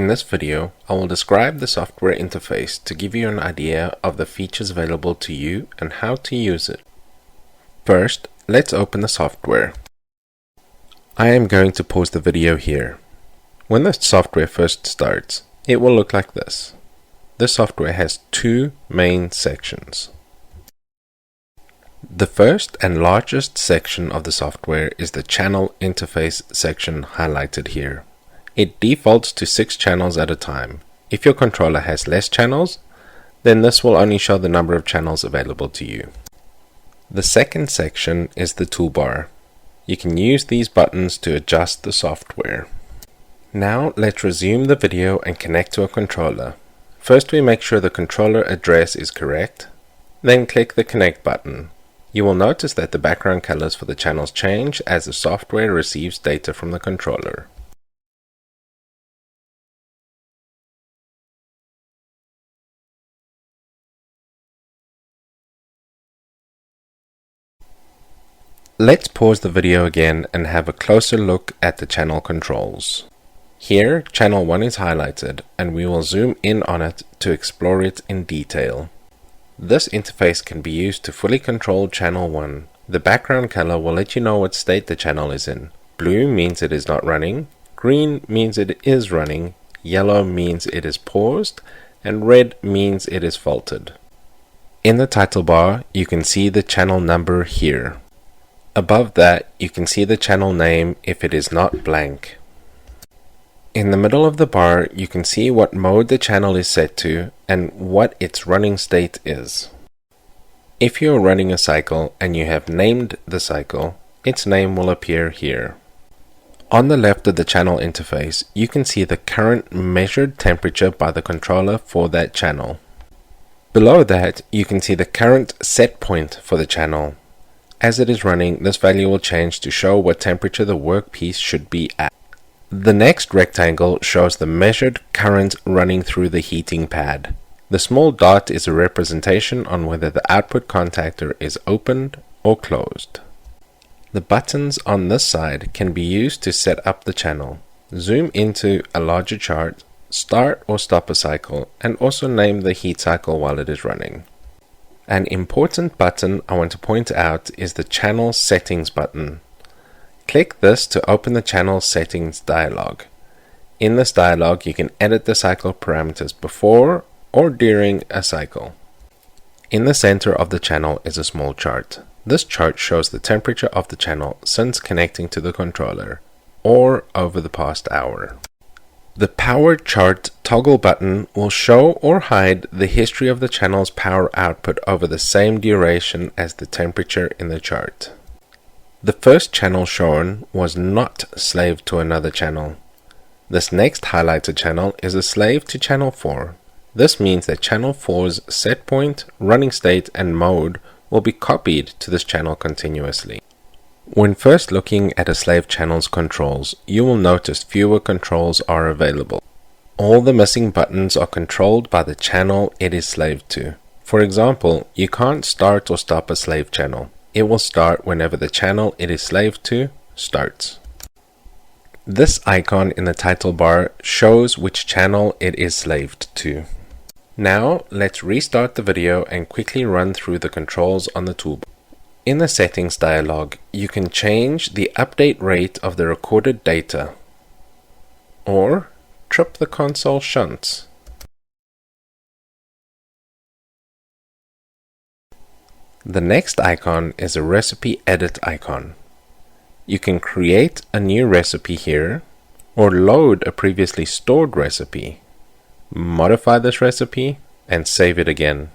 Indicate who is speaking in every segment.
Speaker 1: In this video, I will describe the software interface to give you an idea of the features available to you and how to use it. First, let's open the software. I am going to pause the video here. When the software first starts, it will look like this. The software has two main sections. The first and largest section of the software is the channel interface section highlighted here. It defaults to 6 channels at a time. If your controller has less channels, then this will only show the number of channels available to you. The second section is the toolbar. You can use these buttons to adjust the software. Now let's resume the video and connect to a controller. First we make sure the controller address is correct, then click the connect button. You will notice that the background colors for the channels change as the software receives data from the controller. Let's pause the video again and have a closer look at the channel controls. Here, channel 1 is highlighted and we will zoom in on it to explore it in detail. This interface can be used to fully control channel 1. The background color will let you know what state the channel is in. Blue means it is not running, green means it is running, yellow means it is paused, and red means it is faulted. In the title bar, you can see the channel number here. Above that, you can see the channel name if it is not blank. In the middle of the bar, you can see what mode the channel is set to and what its running state is. If you are running a cycle and you have named the cycle, its name will appear here. On the left of the channel interface, you can see the current measured temperature by the controller for that channel. Below that, you can see the current set point for the channel. As it is running, this value will change to show what temperature the workpiece should be at. The next rectangle shows the measured current running through the heating pad. The small dot is a representation on whether the output contactor is opened or closed. The buttons on this side can be used to set up the channel, zoom into a larger chart, start or stop a cycle, and also name the heat cycle while it is running. An important button I want to point out is the Channel Settings button. Click this to open the Channel Settings dialog. In this dialog, you can edit the cycle parameters before or during a cycle. In the center of the channel is a small chart. This chart shows the temperature of the channel since connecting to the controller, or over the past hour. The Power Chart toggle button will show or hide the history of the channel's power output over the same duration as the temperature in the chart. The first channel shown was not slave to another channel. This next highlighted channel is a slave to channel 4. This means that channel 4's set point, running state, and mode will be copied to this channel continuously. When first looking at a slave channel's controls, you will notice fewer controls are available. All the missing buttons are controlled by the channel it is slaved to. For example, you can't start or stop a slave channel. It will start whenever the channel it is slaved to starts. This icon in the title bar shows which channel it is slaved to. Now let's restart the video and quickly run through the controls on the toolbar. In the settings dialog, you can change the update rate of the recorded data or trip the console shunts. The next icon is a recipe edit icon. You can create a new recipe here or load a previously stored recipe, modify this recipe, and save it again.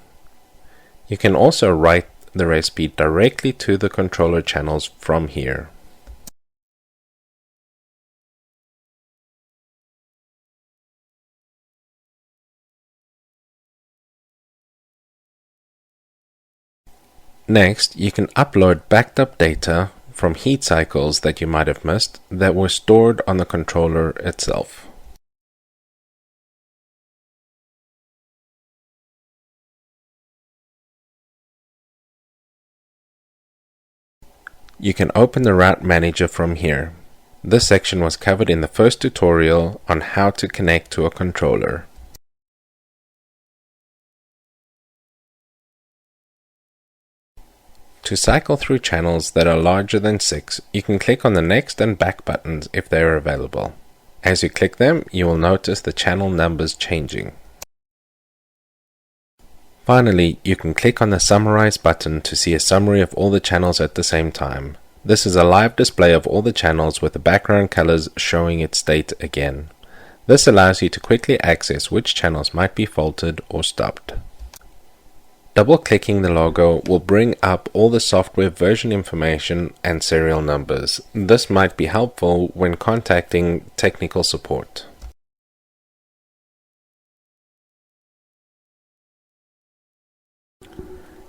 Speaker 1: You can also write the recipe directly to the controller channels from here. Next, you can upload backed up data from heat cycles that you might have missed that were stored on the controller itself. You can open the Route Manager from here. This section was covered in the first tutorial on how to connect to a controller. To cycle through channels that are larger than 6, you can click on the next and back buttons if they are available. As you click them, you will notice the channel numbers changing. Finally, you can click on the Summarize button to see a summary of all the channels at the same time. This is a live display of all the channels with the background colors showing its state again. This allows you to quickly access which channels might be faulted or stopped. Double-clicking the logo will bring up all the software version information and serial numbers. This might be helpful when contacting technical support.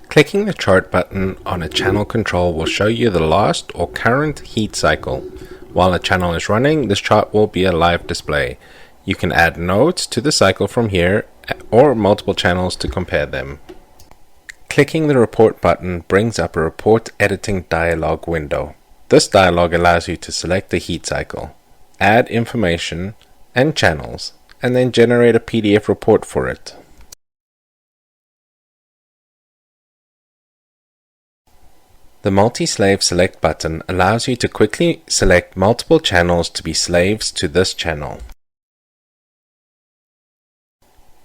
Speaker 1: Clicking the chart button on a channel control will show you the last or current heat cycle. While a channel is running, this chart will be a live display. You can add nodes to the cycle from here or multiple channels to compare them. Clicking the report button brings up a report editing dialog window. This dialog allows you to select the heat cycle, add information and channels, and then generate a PDF report for it. The Multi-Slave Select button allows you to quickly select multiple channels to be slaves to this channel.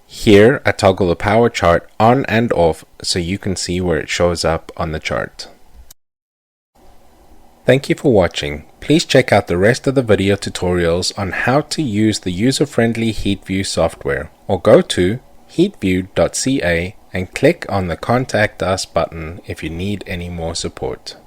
Speaker 1: Here, I toggle the power chart on and off so you can see where it shows up on the chart. Thank you for watching. Please check out the rest of the video tutorials on how to use the user-friendly HeatView software, or go to HeatView.ca and click on the Contact Us button if you need any more support.